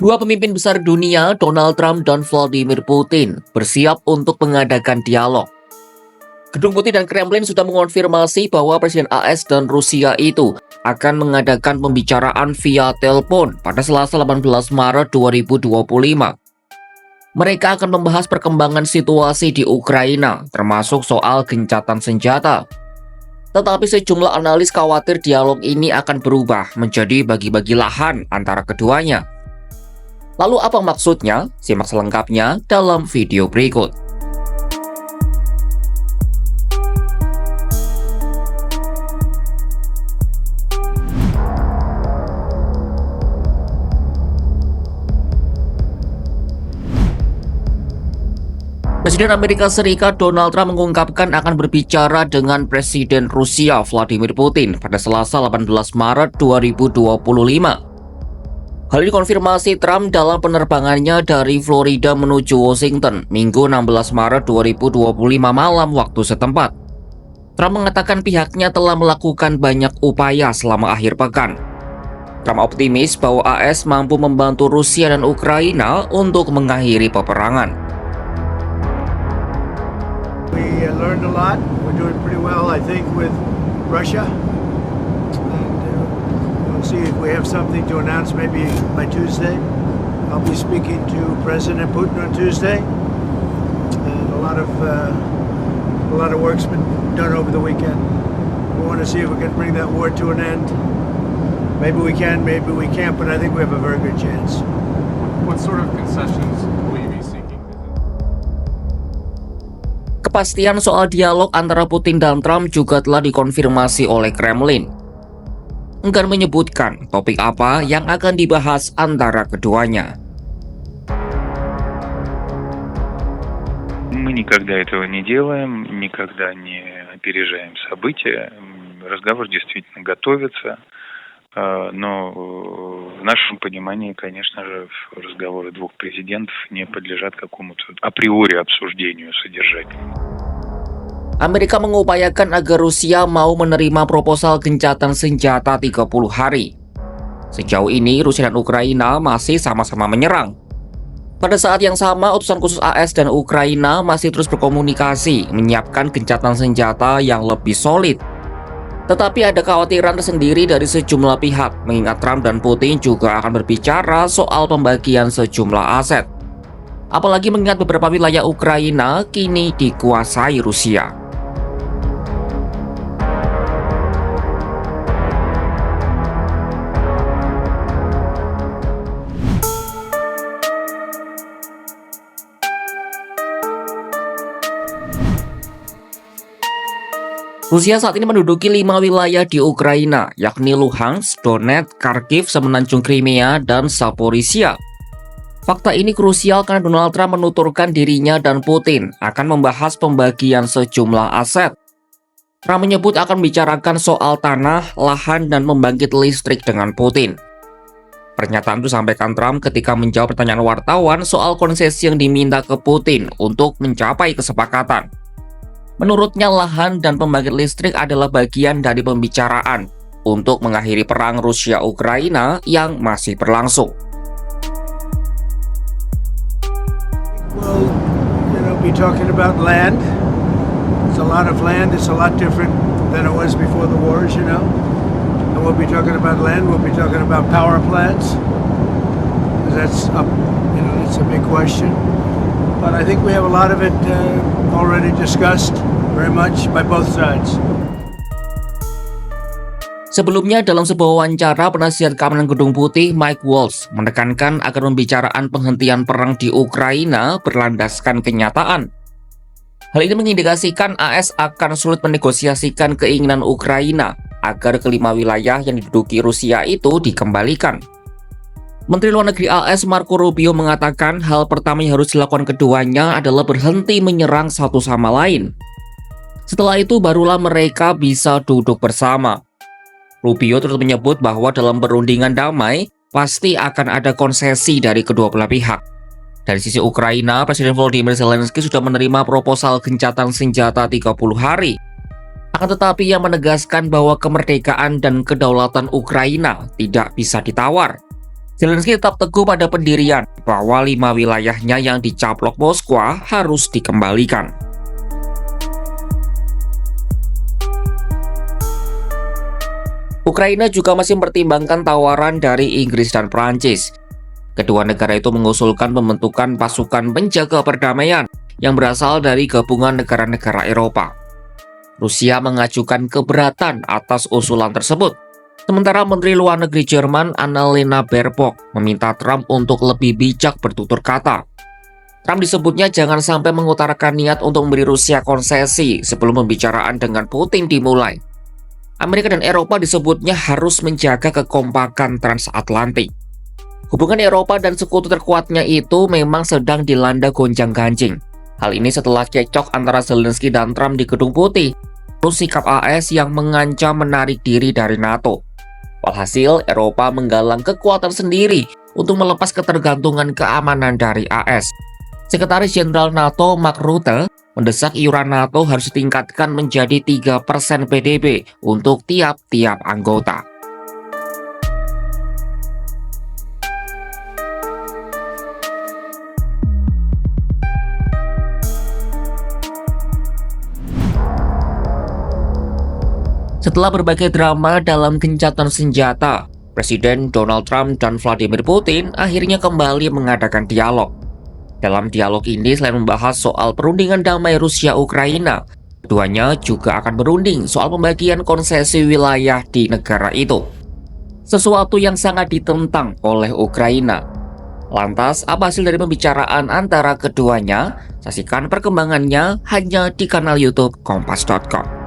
Dua pemimpin besar dunia, Donald Trump dan Vladimir Putin, bersiap untuk mengadakan dialog. Gedung Putih dan Kremlin sudah mengonfirmasi bahwa Presiden AS dan Rusia itu akan mengadakan pembicaraan via telepon pada Selasa 18 Maret 2025. Mereka akan membahas perkembangan situasi di Ukraina, termasuk soal gencatan senjata. Tetapi sejumlah analis khawatir dialog ini akan berubah menjadi bagi-bagi lahan antara keduanya. Lalu apa maksudnya? Simak selengkapnya dalam video berikut. Presiden Amerika Serikat Donald Trump mengungkapkan akan berbicara dengan Presiden Rusia Vladimir Putin pada Selasa 18 Maret 2025. Hal ini dikonfirmasi Trump dalam penerbangannya dari Florida menuju Washington Minggu 16 Maret 2025 malam waktu setempat. Trump mengatakan pihaknya telah melakukan banyak upaya selama akhir pekan. Trump optimis bahwa AS mampu membantu Rusia dan Ukraina untuk mengakhiri peperangan. We learned a lot. We're doing pretty well, I think, with Russia. And we'll see if we have something to announce maybe by Tuesday. I'll be speaking to President Putin on Tuesday. And a lot of work's been done over the weekend. We want to see if we can bring that war to an end. Maybe we can, maybe we can't, but I think we have a very good chance. What sort of concessions will you be seeking? Kepastian soal dialog antara Putin dan Trump juga telah dikonfirmasi oleh Kremlin. Enggan menyebutkan topik apa yang akan dibahas antara keduanya. Мы никогда этого не делаем, никогда не опережаем события. Разговор действительно готовится, но в нашем понимании, конечно же, разговоры двух президентов не подлежат какому-то априори обсуждению содержательному. Amerika mengupayakan agar Rusia mau menerima proposal gencatan senjata 30 hari. Sejauh ini, Rusia dan Ukraina masih sama-sama menyerang. Pada saat yang sama, utusan khusus AS dan Ukraina masih terus berkomunikasi, menyiapkan gencatan senjata yang lebih solid. Tetapi ada kekhawatiran tersendiri dari sejumlah pihak, mengingat Trump dan Putin juga akan berbicara soal pembagian sejumlah aset. Apalagi mengingat beberapa wilayah Ukraina kini dikuasai Rusia. Rusia saat ini menduduki 5 wilayah di Ukraina, yakni Luhansk, Donetsk, Kharkiv, semenanjung Crimea, dan Zaporizhia. Fakta ini krusial karena Donald Trump menuturkan dirinya dan Putin akan membahas pembagian sejumlah aset. Trump menyebut akan membicarakan soal tanah, lahan, dan membangkit listrik dengan Putin. Pernyataan itu disampaikan Trump ketika menjawab pertanyaan wartawan soal konsesi yang diminta ke Putin untuk mencapai kesepakatan. Menurutnya, lahan dan pembangkit listrik adalah bagian dari pembicaraan untuk mengakhiri perang Rusia-Ukraina yang masih berlangsung. We'll, be talking about land. It's a lot of land. It's a lot different than it was before the wars, And we'll be talking about land. We'll be talking about power plants. That's up, it's a big question. But I think we have a lot of it already discussed very much by both sides. Sebelumnya, dalam sebuah wawancara, penasihat keamanan Gedung Putih Mike Waltz menekankan agar pembicaraan penghentian perang di Ukraina berlandaskan kenyataan. Hal ini mengindikasikan AS akan sulit menegosiasikan keinginan Ukraina agar kelima wilayah yang diduduki Rusia itu dikembalikan. Menteri Luar Negeri AS Marco Rubio mengatakan hal pertama yang harus dilakukan keduanya adalah berhenti menyerang satu sama lain. Setelah itu barulah mereka bisa duduk bersama. Rubio terus menyebut bahwa dalam perundingan damai pasti akan ada konsesi dari kedua belah pihak. Dari sisi Ukraina, Presiden Volodymyr Zelensky sudah menerima proposal gencatan senjata 30 hari. Akan tetapi ia menegaskan bahwa kemerdekaan dan kedaulatan Ukraina tidak bisa ditawar. Zelensky tetap teguh pada pendirian bahwa 5 wilayahnya yang dicaplok Moskwa harus dikembalikan. Ukraina juga masih mempertimbangkan tawaran dari Inggris dan Prancis. Kedua negara itu mengusulkan pembentukan pasukan penjaga perdamaian yang berasal dari gabungan negara-negara Eropa. Rusia mengajukan keberatan atas usulan tersebut. Sementara Menteri Luar Negeri Jerman Annalena Baerbock meminta Trump untuk lebih bijak bertutur kata. Trump disebutnya jangan sampai mengutarakan niat untuk memberi Rusia konsesi sebelum pembicaraan dengan Putin dimulai. Amerika dan Eropa disebutnya harus menjaga kekompakan transatlantik. Hubungan Eropa dan sekutu terkuatnya itu memang sedang dilanda gonjang-ganjing. Hal ini setelah cekcok antara Zelensky dan Trump di Gedung Putih, terus sikap AS yang mengancam menarik diri dari NATO. Walhasil, Eropa menggalang kekuatan sendiri untuk melepas ketergantungan keamanan dari AS. Sekretaris Jenderal NATO Mark Rutte mendesak iuran NATO harus ditingkatkan menjadi 3% PDB untuk tiap-tiap anggota. Setelah berbagai drama dalam gencatan senjata, Presiden Donald Trump dan Vladimir Putin akhirnya kembali mengadakan dialog. Dalam dialog ini, selain membahas soal perundingan damai Rusia-Ukraina, keduanya juga akan berunding soal pembagian konsesi wilayah di negara itu. Sesuatu yang sangat ditentang oleh Ukraina. Lantas, apa hasil dari pembicaraan antara keduanya? Saksikan perkembangannya hanya di kanal YouTube Kompas.com.